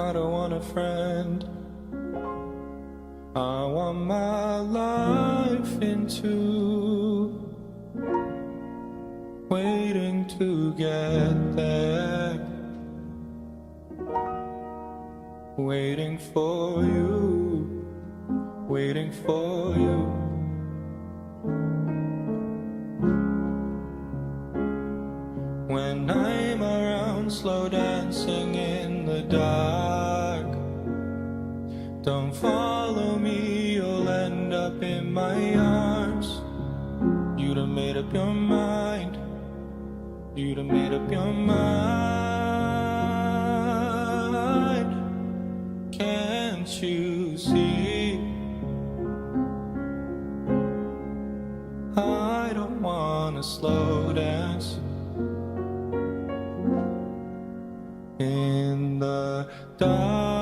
I don't want a friend. I want my life into waiting to get there, waiting for you, waiting for you. When I'm around, slow dancing in the dark. Don't follow me, you'll end up in my arms. You done made up your mind. You done made up your mind. Can't you see? I don't wanna slow dance in the dark.